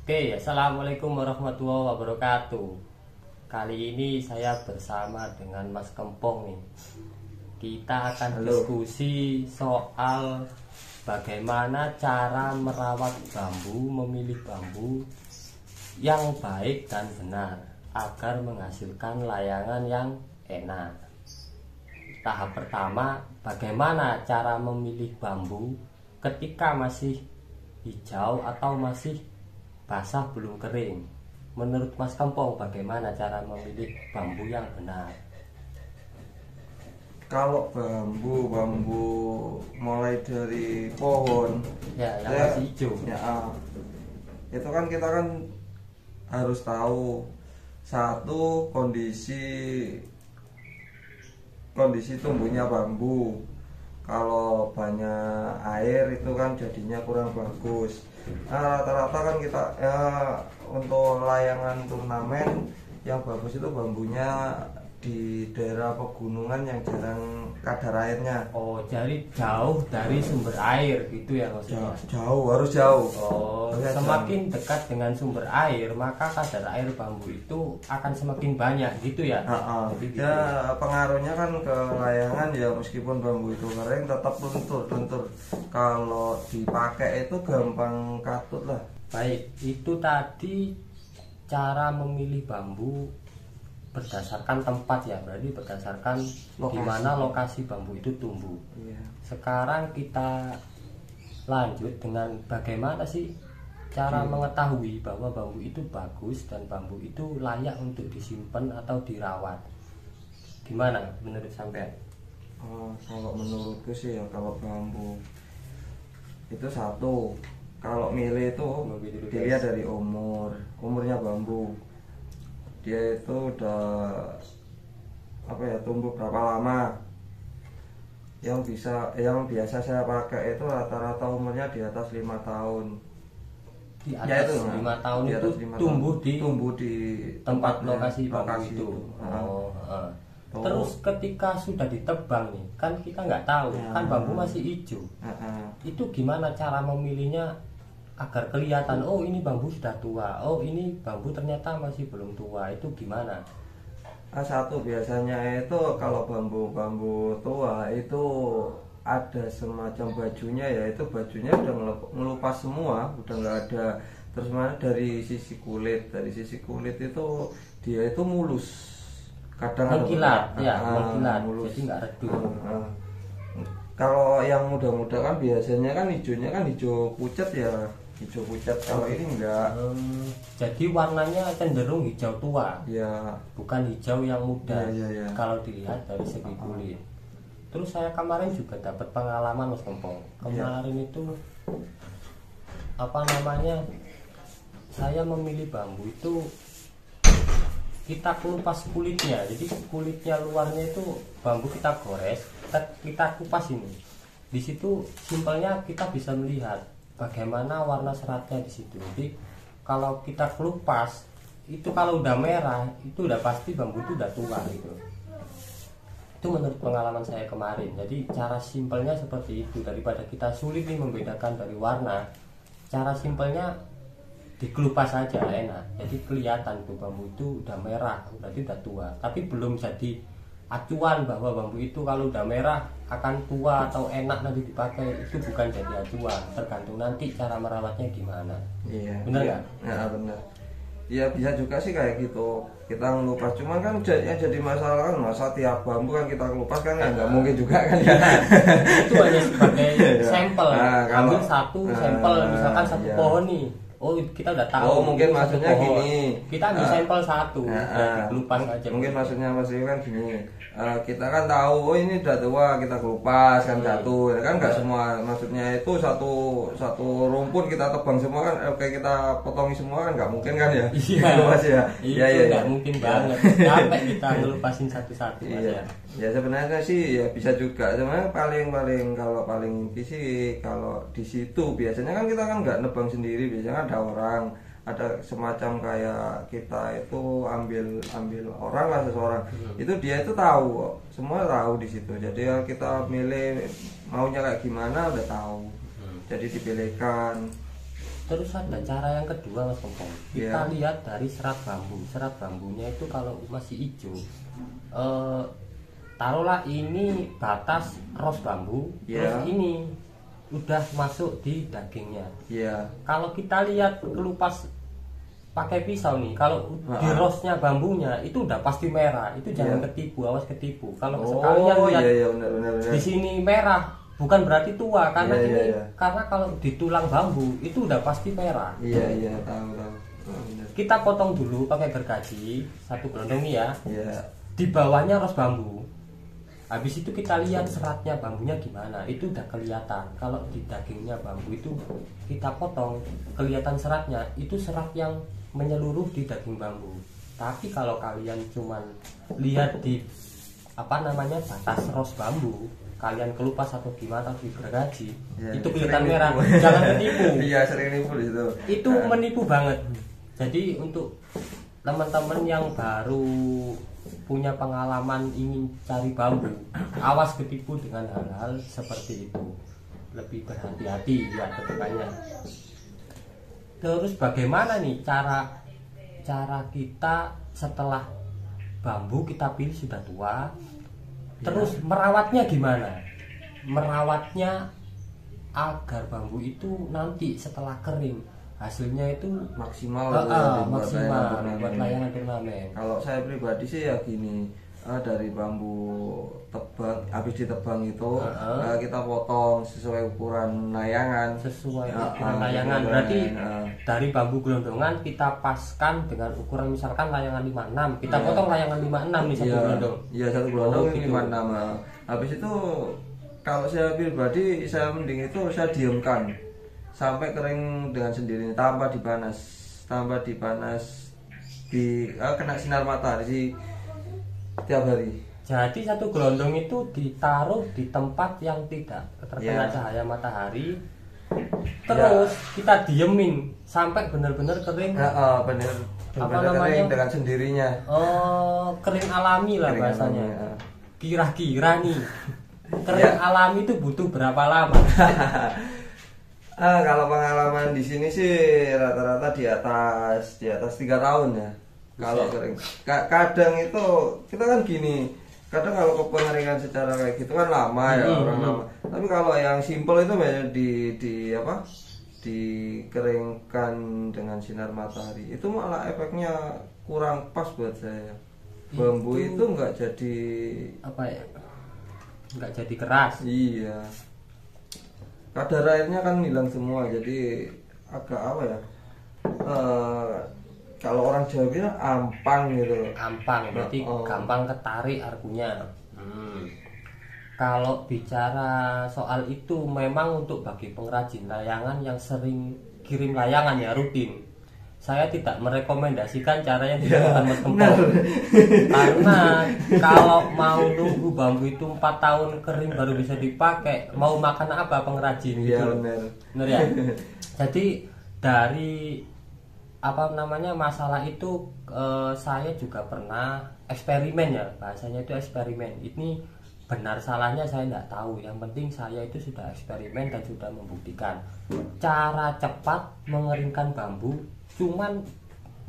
Oke, assalamualaikum warahmatullahi wabarakatuh. Kali ini saya bersama dengan Mas Kempong nih. Kita akan diskusi soal bagaimana cara merawat bambu, memilih bambu yang baik dan benar agar menghasilkan layangan yang enak. Tahap pertama, bagaimana cara memilih bambu ketika masih hijau atau masih basah belum kering. Menurut Mas Kempong, bagaimana cara memilih bambu yang benar? Kalau bambu mulai dari pohon Ya, yang masih hijau. Itu kan kita kan harus tahu satu kondisi tumbuhnya bambu. Kalau banyak air itu kan jadinya kurang bagus. Rata-rata kan kita untuk layangan turnamen yang bagus itu bambunya di daerah pegunungan yang jarang kadar airnya. Oh, jadi jauh dari sumber air gitu ya maksudnya? Harus jauh. Oh, semakin dekat dengan sumber air maka kadar air bambu itu akan semakin banyak gitu ya? Jadi gitu. Pengaruhnya kan ke layangan ya, meskipun bambu itu kering tetap luntur. Kalau dipakai itu gampang katut lah. Baik, itu tadi cara memilih bambu berdasarkan tempat ya, berarti berdasarkan di mana lokasi bambu itu tumbuh. Iya. Sekarang kita lanjut dengan bagaimana sih cara mengetahui bahwa bambu itu bagus dan bambu itu layak untuk disimpan atau dirawat. Gimana menurut sampean? Kalau menurutku sih ya, kalau bambu itu satu, kalau milih itu dilihat dari umurnya bambu. Dia itu udah tumbuh berapa lama. Yang biasa saya pakai itu rata-rata umurnya di atas 5 tahun. Di atas 5 tahun di atas itu 5 tumbuh di tempat lokasi bambu itu. Terus ketika sudah ditebang nih, kan kita nggak tahu, kan bambu masih hijau. Itu gimana cara memilihnya agar kelihatan, oh ini bambu sudah tua, oh ini bambu ternyata masih belum tua, itu gimana? Satu, biasanya itu kalau bambu tua itu ada semacam bajunya, yaitu bajunya udah ngelupas semua, udah nggak ada. Terus mana dari sisi kulit itu dia itu mulus, kadang mengkilat, mulus. Jadi nggak redup. Kalau yang muda-muda kan biasanya kan hijaunya kan hijau pucat ya, hijau pucat. Kalau ini enggak. Jadi warnanya cenderung hijau tua. Ya. Bukan hijau yang muda. Ya. Kalau dilihat dari segi kulit. Terus saya kemarin juga dapat pengalaman Mas Kempong. Kemarin itu saya memilih bambu itu kita kupas kulitnya. Jadi kulitnya luarnya itu bambu kita gores, kita kupas ini. Di situ simpelnya kita bisa melihat bagaimana warna seratnya di situ. Jadi kalau kita kelupas itu, kalau udah merah itu udah pasti bambu itu udah tua gitu. Itu menurut pengalaman saya kemarin. Jadi cara simpelnya seperti itu, daripada kita sulit nih membedakan dari warna. Cara simpelnya dikelupas saja enak. Jadi kelihatan tuh bambu itu udah merah, berarti udah tua. Tapi belum jadi acuan bahwa bambu itu kalau udah merah akan tua atau enak nanti dipakai. Itu bukan jadi acuan, tergantung nanti cara merawatnya gimana. Iya. Benar nggak? Ya benar. Ya bisa juga sih kayak gitu. Kita ngelupas, cuman kan jadi masalah kan, masa tiap bambu kan kita ngelupas kan nggak mungkin juga kan ya. Itu hanya sebagai sampel. Ambil satu sampel, misalkan satu pohon nih. Oh kita udah tahu. Oh mungkin maksudnya gini. Kita ambil sampel satu, kelupas aja. Mungkin maksudnya kan gini. Kita kan tahu, oh ini udah tua, kita kelupas kan satu. Kan nggak semua, maksudnya itu satu rumpun kita tebang semua kan, oke kita potongi semua kan nggak mungkin kan ya. Iya. Iya. Nggak mungkin banget. Capek kita ngelupasin satu-satu. Iya. Ya sebenarnya sih ya bisa juga, sebenarnya paling inti sih kalau di situ biasanya kan kita kan nggak nebang sendiri, biasanya ada orang, ada semacam kayak kita itu ambil orang lah, seseorang itu dia itu tahu, semua tahu di situ. Jadi kita milih maunya kayak gimana udah tahu, jadi dipilihkan. Terus ada cara yang kedua Mas Kompong. Kita Yeah. lihat dari serat bambu. Serat bambunya itu kalau masih hijau, taruhlah ini batas ros bambu, Yeah. terus ini udah masuk di dagingnya. Iya. Kalau kita lihat kelupas pakai pisau nih, kalau di Ah. rosnya bambunya itu udah pasti merah. Itu jangan Iya. ketipu, awas ketipu. Kalau Oh, sekalian lihat iya benar. di sini merah, bukan berarti tua, karena Iya, ini iya. karena kalau di tulang bambu itu udah pasti merah. Iya, tahu. Oh, benar. Kita potong dulu pakai gergaji satu gelondong nih ya. Iya. Di bawahnya ros bambu. Habis itu kita lihat seratnya bambunya gimana. Itu udah kelihatan. Kalau di dagingnya bambu itu kita potong, kelihatan seratnya. Itu serat yang menyeluruh di daging bambu. Tapi kalau kalian cuman lihat di batas ros bambu, kalian kelupas atau gimana di gergaji, Ya, itu kelihatan sering merah. nipu. Jangan menipu. Iya, sering nipu di situ. Itu menipu banget. Jadi untuk teman-teman yang baru punya pengalaman ingin cari bambu, awas ketipu dengan hal-hal seperti itu. Lebih berhati-hati ya kedepannya. Terus bagaimana nih cara kita setelah bambu kita pilih sudah tua, terus merawatnya gimana? Merawatnya agar bambu itu nanti setelah kering hasilnya itu Maksimal gitu ya, dibuat maksimal layangan turnamen. buat layangan turnamen. Kalau saya pribadi sih ya gini, dari bambu tebang, habis ditebang itu kita potong sesuai ukuran layangan. Sesuai ukuran layangan, berarti dari bambu gelondongan kita paskan dengan ukuran misalkan layangan 56, kita potong layangan 56 nih satu gelondong. Iya, satu gelondong Oh, ini gitu. 56. Habis itu kalau saya pribadi saya mending itu saya diamkan sampai kering dengan sendirinya tanpa dipanas kena sinar matahari tiap hari. Jadi satu gelondong itu ditaruh di tempat yang tidak terkena Ya. cahaya matahari. Terus kita diemin sampai benar-benar kering. Bener. Apa Bener namanya? kering dengan sendirinya. Kering alami lah Kering bahasanya. alami, ya. Kira-kira nih kering Ya. alami itu butuh berapa lama? Kalau pengalaman di sini sih rata-rata di atas 3 tahun ya. Kalau kering, kadang itu kita kan gini, kadang kalau pengeringan secara kayak gitu kan lama ya, orang lama. Tapi kalau yang simple itu banyak dikeringkan dengan sinar matahari, itu malah efeknya kurang pas buat saya. Bambu itu nggak jadi Nggak jadi keras. Iya. Kadar airnya kan hilang semua, jadi agak kalau orang Jawa bilang ampang gitu loh. Gampang, berarti gampang ketarik arkunya. Kalau bicara soal itu memang untuk bagi pengrajin layangan yang sering kirim layangan ya rutin. Saya tidak merekomendasikan cara yang dilakukan Mas Kempong. Karena kalau mau nunggu bambu itu 4 tahun kering baru bisa dipakai, mau makan apa pengrajin Iya, gitu. bener. Bener ya? Jadi dari masalah itu saya juga pernah eksperimen ya, bahasanya itu eksperimen. Ini benar salahnya saya tidak tahu, yang penting saya itu sudah eksperimen dan sudah membuktikan cara cepat mengeringkan bambu. Cuman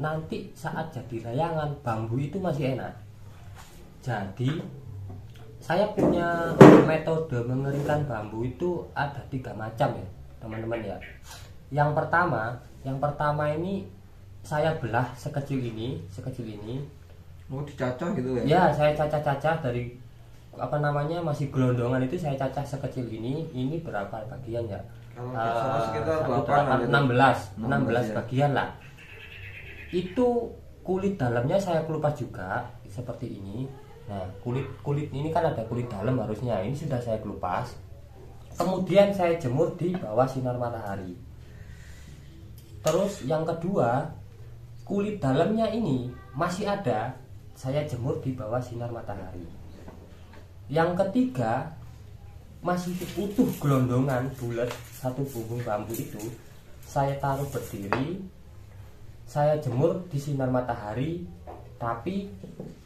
nanti saat jadi layangan bambu itu masih enak. Jadi saya punya metode mengeringkan bambu itu ada 3 macam ya teman-teman ya. Yang pertama ini saya belah sekecil ini. Mau dicacah gitu ya? Ya, saya cacah-cacah dari masih gelondongan itu saya cacah sekecil ini. Ini berapa bagian ya? Kalau sekitar 8 16 bagian lah. Itu kulit dalamnya saya kelupas juga seperti ini. Nah, kulit ini kan ada kulit dalam harusnya. Ini sudah saya kelupas. Kemudian saya jemur di bawah sinar matahari. Terus yang kedua, kulit dalamnya ini masih ada, saya jemur di bawah sinar matahari. Yang ketiga, masih utuh gelondongan bulat satu bumbung bambu itu, saya taruh berdiri, saya jemur di sinar matahari. Tapi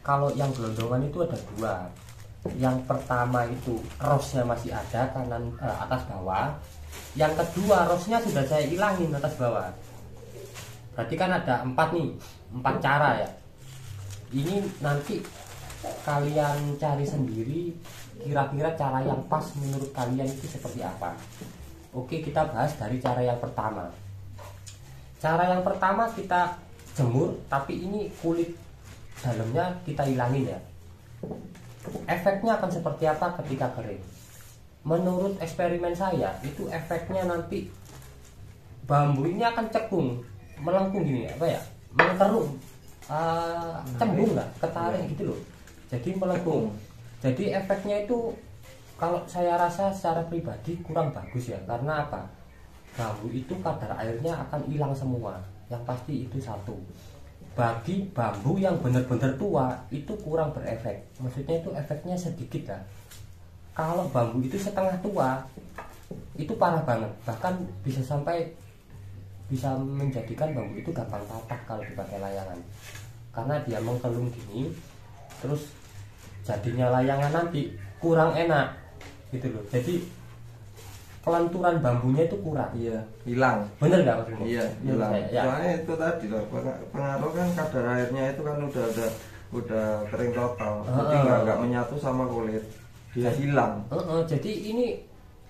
kalau yang gelondongan itu ada 2. Yang pertama itu rosnya masih ada atas bawah. Yang kedua, rosnya sudah saya ilangin atas bawah. Berarti kan ada 4 nih, 4 cara ya. Ini nanti kalian cari sendiri kira-kira cara yang pas menurut kalian itu seperti apa. Oke, kita bahas dari cara yang pertama. Cara yang pertama kita jemur, tapi ini kulit dalamnya kita hilangin ya. Efeknya akan seperti apa ketika kering? Menurut eksperimen saya, itu efeknya nanti bambu ini akan cekung, melengkung gini, apa ya, mengkerung, cembung lah, ketarik gitu loh. Jadi melengkung. Jadi efeknya itu kalau saya rasa secara pribadi kurang bagus ya. Karena apa? Bambu itu kadar airnya akan hilang semua. Yang pasti itu satu. Bagi bambu yang benar-benar tua itu kurang berefek. Maksudnya itu efeknya sedikit lah. Kalau bambu itu setengah tua itu parah banget. Bahkan bisa sampai bisa menjadikan bambu itu gampang patah kalau dipakai layangan. Karena dia mengkelung gini, terus jadinya layangan nanti kurang enak gitu loh. Jadi kelenturan bambunya itu kurang. Iya, hilang. Bener nggak maksudnya? Iya, hilang. Ya. Soalnya itu tadi loh, pengaruh kan kadar airnya itu kan udah kering total. Jadi nggak menyatu sama kulit. Dia hilang. Jadi ini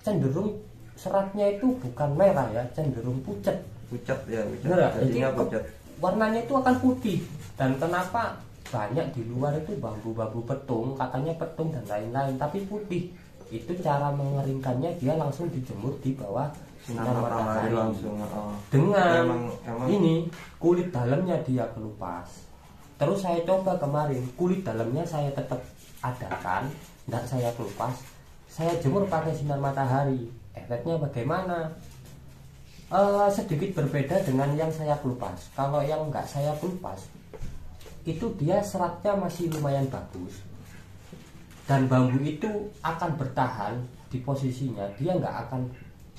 cenderung seratnya itu bukan merah ya, cenderung pucat. Pucat ya, pucat. Bener, Jadinya jadi pucat. Warnanya itu akan putih. Dan kenapa banyak di luar itu bambu-bambu petung, katanya petung dan lain-lain, tapi putih. Itu cara mengeringkannya, dia langsung dijemur di bawah sinar matahari langsung. Dengan emang ini kulit dalamnya dia kelupas. Terus saya coba kemarin, kulit dalamnya saya tetap adakan, tidak saya kelupas, saya jemur pakai sinar matahari. Efeknya bagaimana? Sedikit berbeda dengan yang saya kelupas. Kalau yang nggak saya kelupas, itu dia seratnya masih lumayan bagus. Dan bambu itu akan bertahan di posisinya, dia nggak akan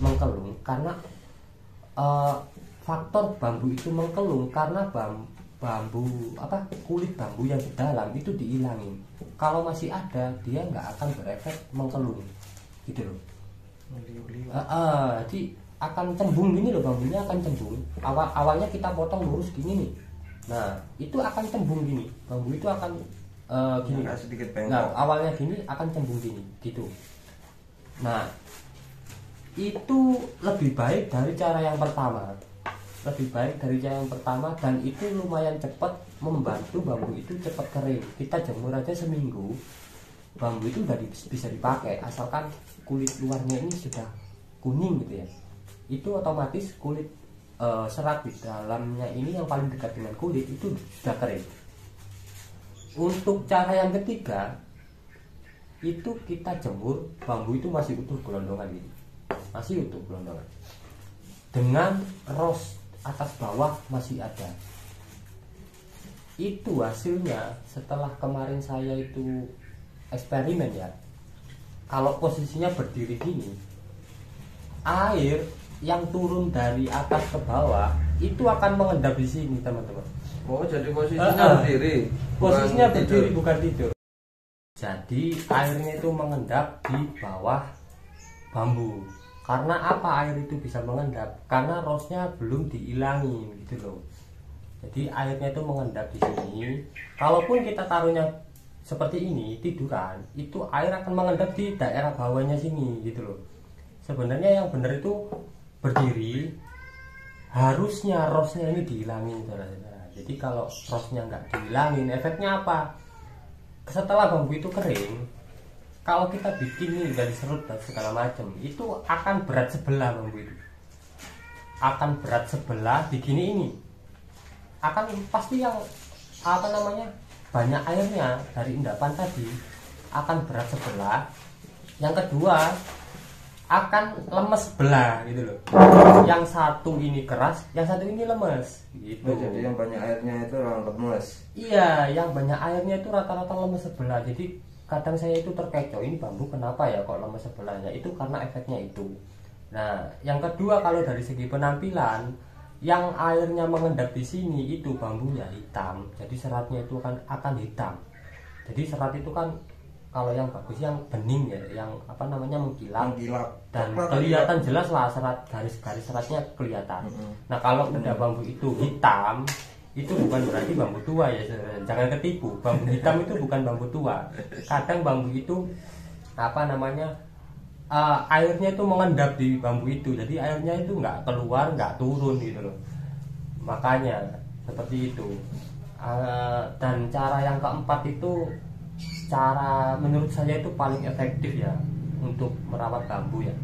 mengkelung karena faktor bambu itu mengkelung karena kulit bambu yang di dalam itu dihilangin. Kalau masih ada, dia nggak akan berefek mengkelung gitu loh. Jadi akan cembung gini loh, bambunya akan cembung. Awalnya kita potong lurus gini nih, nah itu akan cembung gini, bambu itu akan gini. Sedikit bengkok. Nah, awalnya gini akan cembung gini gitu. Nah, itu lebih baik dari cara yang pertama. Lebih baik dari cara yang pertama, dan itu lumayan cepat membantu bambu itu cepat kering. Kita jemur aja seminggu, bambu itu udah bisa dipakai asalkan kulit luarnya ini sudah kuning gitu ya. Itu otomatis kulit serat di dalamnya ini yang paling dekat dengan kulit itu sudah kering. Untuk cara yang ketiga, itu kita jemur bambu itu masih utuh gelondongan gitu, masih utuh gelondongan, dengan ros atas bawah masih ada. Itu hasilnya setelah kemarin saya itu eksperimen ya. Kalau posisinya berdiri gini, air yang turun dari atas ke bawah itu akan mengendap di sini teman-teman. Oh, jadi posisinya berdiri. Posisinya berdiri, bukan tidur. Jadi airnya itu mengendap di bawah bambu. Karena apa air itu bisa mengendap? Karena rosnya belum dihilangin gitu loh. Jadi airnya itu mengendap di sini. Kalaupun kita taruhnya seperti ini tiduran, itu air akan mengendap di daerah bawahnya sini gitu loh. Sebenarnya yang benar itu berdiri, harusnya rosnya ini dihilangin saudara-saudara. Jadi kalau rosnya nggak dihilangin, efeknya apa? Setelah bambu itu kering, kalau kita bikin nih dari serut dan segala macam, itu akan berat sebelah bambu itu. Akan berat sebelah di gini ini. Akan pasti yang banyak airnya dari endapan tadi akan berat sebelah. Yang kedua akan lemes sebelah gitu loh. Yang satu ini keras, yang satu ini lemes gitu. Jadi yang banyak airnya itu lemes. Iya, yang banyak airnya itu rata-rata lemes sebelah. Jadi kadang saya itu terkecoh, ini bambu kenapa ya kok lemes sebelahnya? Itu karena efeknya itu. Nah, yang kedua kalau dari segi penampilan, yang airnya mengendap di sini itu bambunya hitam. Jadi seratnya itu akan hitam. Jadi serat itu kan kalau yang bagus yang bening ya, yang apa namanya mengkilap dan Coklat, kelihatan jelas lah serat, garis-garis seratnya kelihatan. Nah kalau udah bambu itu hitam, itu bukan berarti bambu tua ya, jangan ketipu. Bambu hitam itu bukan bambu tua. Kadang bambu itu apa namanya airnya itu mengendap di bambu itu, jadi airnya itu nggak keluar, nggak turun gitu loh, makanya seperti itu. Dan cara yang keempat itu cara menurut saya itu paling efektif ya untuk merawat bambu ya.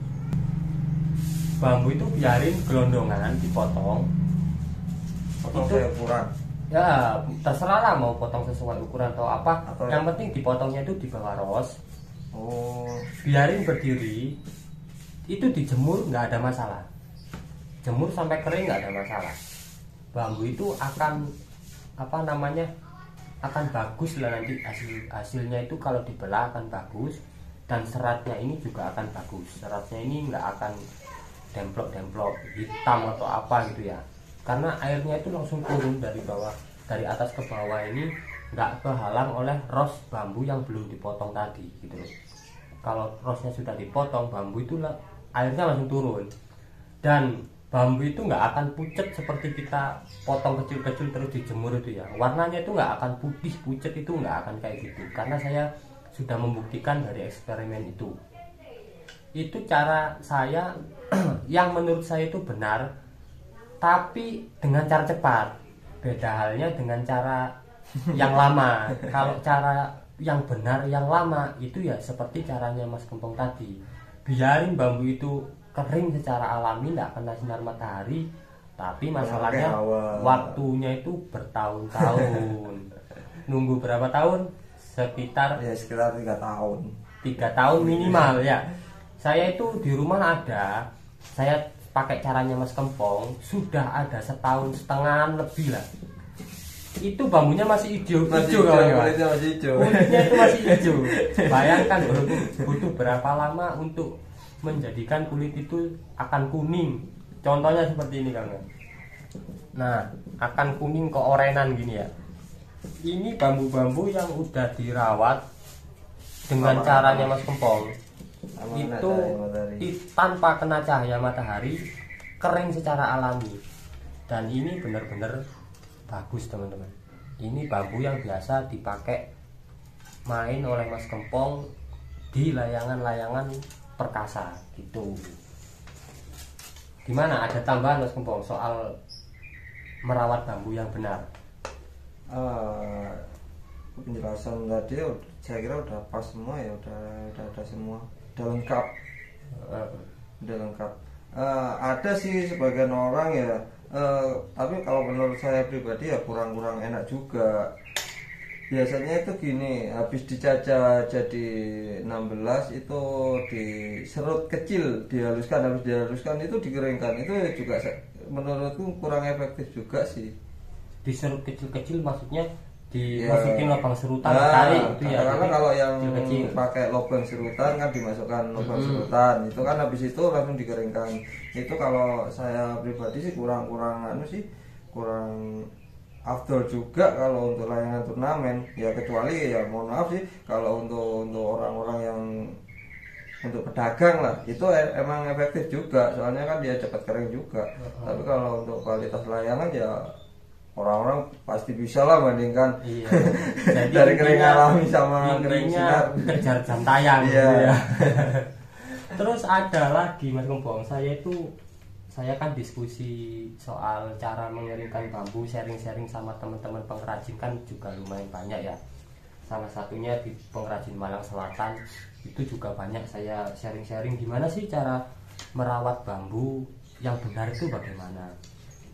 Bambu itu biarin gelondongan dipotong, itu ukuran ya terserah lah mau potong sesuai ukuran atau apa, yang penting dipotongnya itu di bawah ros. Biarin berdiri, itu dijemur nggak ada masalah, jemur sampai kering nggak ada masalah. Bambu itu akan apa namanya akan bagus lah nanti hasilnya itu kalau dibelah akan bagus, dan seratnya ini juga akan bagus. Seratnya ini nggak akan demplok-demplok hitam atau apa gitu ya, karena airnya itu langsung turun dari bawah, dari atas ke bawah, ini nggak kehalang oleh ros bambu yang belum dipotong tadi gitu. Kalau rosnya sudah dipotong, bambu itu airnya langsung turun, dan bambu itu nggak akan pucat seperti kita potong kecil-kecil terus dijemur itu ya. Warnanya itu nggak akan putih pucat, itu nggak akan kayak gitu, karena saya sudah membuktikan dari eksperimen itu. Itu cara saya yang menurut saya itu benar, tapi dengan cara cepat. Beda halnya dengan cara yang lama. Kalau cara yang benar yang lama itu ya seperti caranya Mas Gempong tadi, biarin bambu itu kering secara alami, tidak kena sinar matahari, tapi masalahnya waktunya itu bertahun-tahun. Nunggu berapa tahun? Sekitar 3 tahun. 3 tahun minimal ya. Saya itu di rumah ada, saya pakai caranya Mas Gempong sudah ada 1,5 tahun lebih lah. Itu bambunya masih hijau kawan-kawan. Kulitnya itu masih hijau. Bayangkan butuh berapa lama untuk menjadikan kulit itu akan kuning. Contohnya seperti ini kawan. Nah, akan kuning keorenan gini ya. Ini bambu-bambu yang udah dirawat dengan caranya Mas Gempong. Itu tanpa kena cahaya matahari, kering secara alami. Dan ini benar-benar bagus teman-teman. Ini bambu yang biasa dipakai main oleh Mas Gempong di layangan-layangan perkasa gitu. Gimana, ada tambahan Mas Gempong soal merawat bambu yang benar? Penjelasan tadi saya kira udah pas semua ya, udah ada semua, udah lengkap. Udah lengkap. Ada sih sebagian orang ya, tapi kalau menurut saya pribadi ya kurang enak juga. Biasanya itu gini, habis dicacah jadi 16 itu diserut kecil, dihaluskan, habis dihaluskan itu dikeringkan. Itu juga menurutku kurang efektif juga sih. Diserut kecil-kecil maksudnya dimasukin lubang serutan, tarik itu ya. Karena kalau yang pakai lubang serutan kan dimasukkan lubang serutan, itu kan habis itu langsung dikeringkan. Itu kalau saya pribadi sih kurang afdol juga kalau untuk layangan turnamen ya, kecuali ya mohon maaf sih kalau untuk orang-orang yang untuk pedagang lah, itu emang efektif juga, soalnya kan dia cepat kering juga. Tapi kalau untuk kualitas layangan ya orang-orang pasti bisa lah bandingkan. Iya. Jadi dari kering alami sama kering sinar, kejar jam tayang. Iya. Gitu ya. Terus ada lagi Mas Gempong, saya kan diskusi soal cara mengeringkan bambu, sharing-sharing sama teman-teman pengrajin kan juga lumayan banyak ya. Salah satunya di pengrajin Malang Selatan itu juga banyak saya sharing-sharing gimana sih cara merawat bambu yang benar itu bagaimana.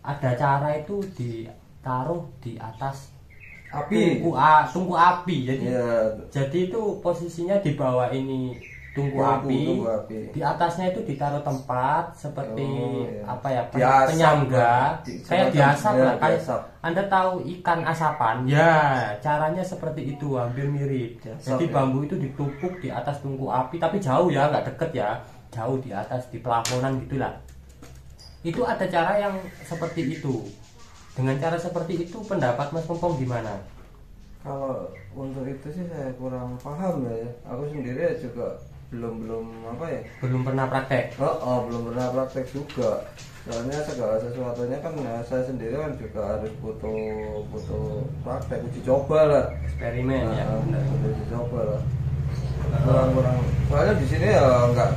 Ada cara itu ditaruh di atas api, tungku api. Jadi itu posisinya di bawah ini tungku api. Di atasnya itu ditaruh tempat seperti penyangga, kayak diasap lah, kayak Anda tahu ikan asapan ya, caranya seperti itu, hampir mirip. Jadi bambu itu ditumpuk di atas tungku api, tapi jauh ya, nggak deket ya, jauh di atas, di pelafonan gitulah. Itu ada cara yang seperti itu. Dengan cara seperti itu pendapat Mas Gempong gimana? Kalau untuk itu sih saya kurang paham ya. Aku sendiri ya juga belum apa ya. Belum pernah praktek. Belum pernah praktek juga. Soalnya segala sesuatunya kan ya, saya sendiri kan juga harus butuh praktek, uji coba lah. Eksperimen ya. Benar. Uji coba lah. Kurang. Soalnya di sini ya nggak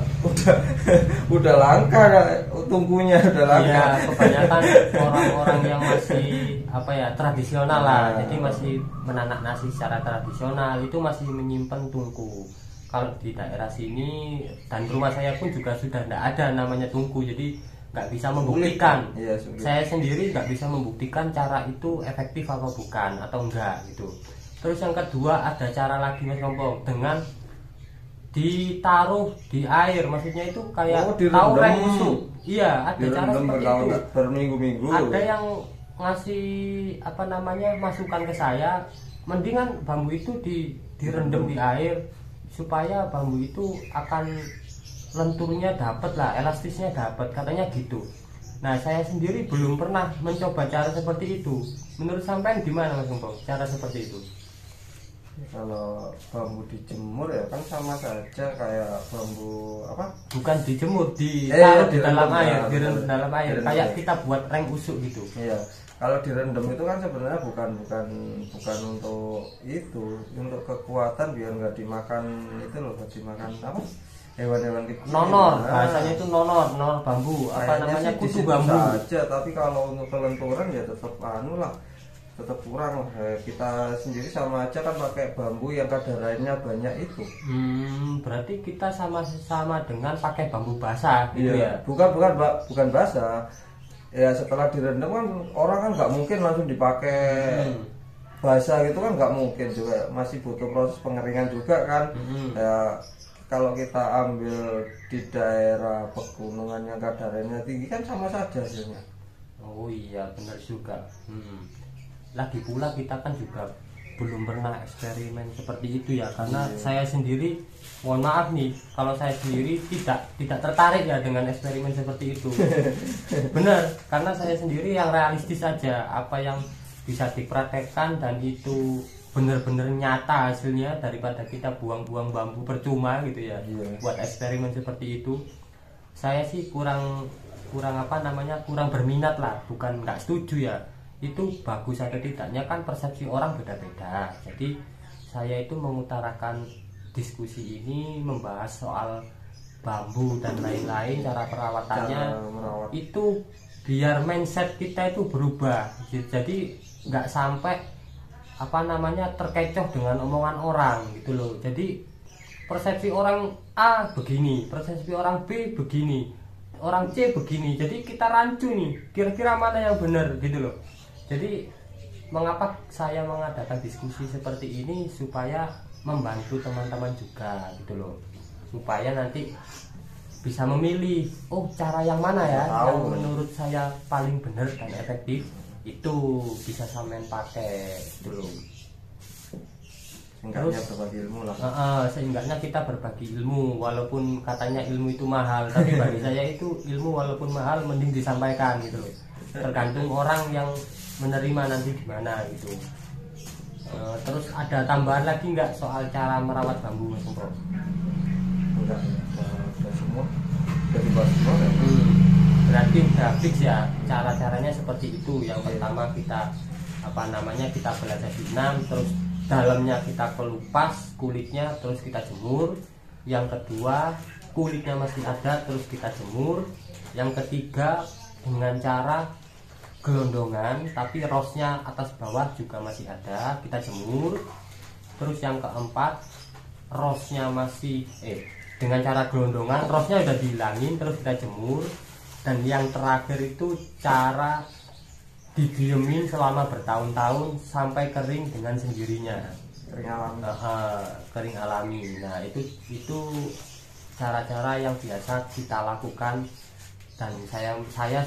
udah langka kan, tungkunya udah langka. Iya, kebanyakan orang-orang yang masih apa ya tradisional lah, jadi masih menanak nasi secara tradisional itu masih menyimpan tungku. Kalau di daerah sini dan rumah saya pun juga sudah tidak ada namanya tungku, jadi nggak bisa membuktikan. Iya, saya sendiri nggak bisa membuktikan cara itu efektif apa bukan atau enggak gitu. Terus yang kedua ada cara lagi Mas Kompong, dengan ditaruh di air, maksudnya itu kayak tahu reng busuk. Iya, ada cara seperti itu. Berminggu-minggu. Ada yang ngasih apa namanya masukan ke saya, mendingan bambu itu direndam di air supaya bambu itu akan lenturnya dapat lah, elastisnya dapat, katanya gitu. Nah, saya sendiri belum pernah mencoba cara seperti itu. Menurut sampean gimana Mas Kompong cara seperti itu? Kalau bambu dijemur ya kan sama saja kayak bambu apa? Bukan dijemur, ditaruh di dalam air, direndam dalam air, kayak kita buat reng usuk gitu. Iya. Kalau direndam itu kan sebenarnya bukan untuk itu, untuk kekuatan biar nggak dimakan itu loh, nggak dimakan apa? Hewan-hewan kecil. Nonor, bahasanya itu nonor bambu, apa namanya kutu bambu. Saja, tapi kalau untuk kelenturan ya tetap tetap kurang lah. Kita sendiri sama aja kan pakai bambu yang kadar airnya banyak itu. Berarti kita sama-sama dengan pakai bambu basah gitu ya? Bukan basah. Ya setelah direndam kan orang kan nggak mungkin langsung dipakai basah gitu kan, nggak mungkin juga, masih butuh proses pengeringan juga kan. Ya kalau kita ambil di daerah pegunungan yang kadar airnya tinggi kan sama saja hasilnya. Oh iya benar juga. Lagi pula kita kan juga belum pernah eksperimen seperti itu ya, karena saya sendiri, mohon maaf nih kalau saya sendiri tidak tertarik ya dengan eksperimen seperti itu. Benar, karena saya sendiri yang realistis saja, apa yang bisa dipraktekkan dan itu benar-benar nyata hasilnya, daripada kita buang-buang bambu percuma gitu ya. Buat eksperimen seperti itu saya sih kurang apa namanya, kurang berminat lah, bukan nggak setuju ya. Itu bagus atau tidaknya kan persepsi orang beda-beda. Jadi saya itu mengutarakan diskusi ini membahas soal bambu dan lain-lain, cara perawatannya itu biar mindset kita itu berubah. Jadi nggak sampai apa namanya terkecoh dengan omongan orang gitu loh. Jadi persepsi orang A begini, persepsi orang B begini, orang C begini. Jadi kita rancu nih, kira-kira mana yang benar gitu loh. Jadi mengapa saya mengadakan diskusi seperti ini, supaya membantu teman-teman juga gitu loh, supaya nanti bisa memilih, oh cara yang mana ya yang menurut saya paling benar dan efektif, itu bisa sampean pakai gitu loh. Seenggaknya berbagi ilmu lah. Seenggaknya kita berbagi ilmu, walaupun katanya ilmu itu mahal, tapi bagi saya itu ilmu walaupun mahal mending disampaikan gitu loh. Tergantung orang yang menerima nanti gimana gitu. Terus ada tambahan lagi nggak soal cara merawat bambu Mas Kompong? Enggak, udah semua, udah dibahas semua ya. Berarti udah fix ya cara-caranya seperti itu. Yang pertama kita apa namanya, kita belas enam, terus dalamnya kita kelupas kulitnya, terus kita jemur. Yang kedua kulitnya masih ada, terus kita jemur. Yang ketiga dengan cara gelondongan, tapi rosnya atas bawah juga masih ada, kita jemur. Terus yang keempat rosnya masih dengan cara gelondongan, rosnya udah dihilangin, terus kita jemur. Dan yang terakhir itu cara didiemin selama bertahun-tahun sampai kering dengan sendirinya, kering alami. Kering alami. Nah itu cara-cara yang biasa kita lakukan dan saya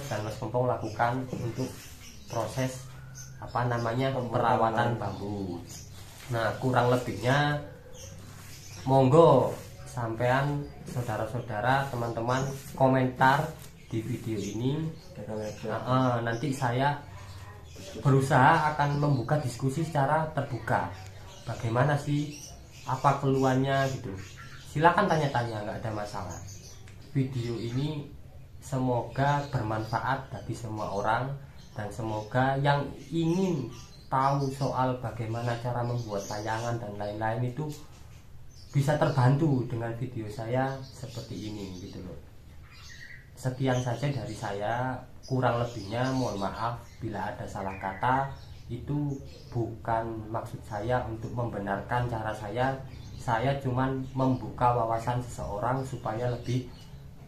dan Mas Kompong lakukan untuk proses apa namanya perawatan bambu. Nah kurang lebihnya monggo sampean saudara-saudara, teman-teman komentar di video ini. Nanti saya berusaha akan membuka diskusi secara terbuka. Bagaimana sih, apa keluhannya gitu. Silakan tanya-tanya, nggak ada masalah. Video ini semoga bermanfaat bagi semua orang, dan semoga yang ingin tahu soal bagaimana cara membuat layangan dan lain-lain itu bisa terbantu dengan video saya seperti ini gitu loh. Sekian saja dari saya, kurang lebihnya mohon maaf bila ada salah kata. Itu bukan maksud saya untuk membenarkan cara saya cuman membuka wawasan seseorang supaya lebih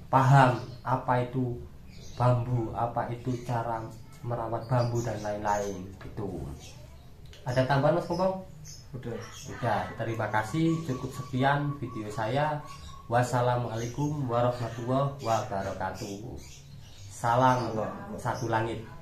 paham apa itu bambu, apa itu cara merawat bambu dan lain-lain gitu. Ada tambahan Mas Kompong? Udah, terima kasih, cukup sekian video saya. Wassalamualaikum warahmatullahi wabarakatuh. Salam satu langit.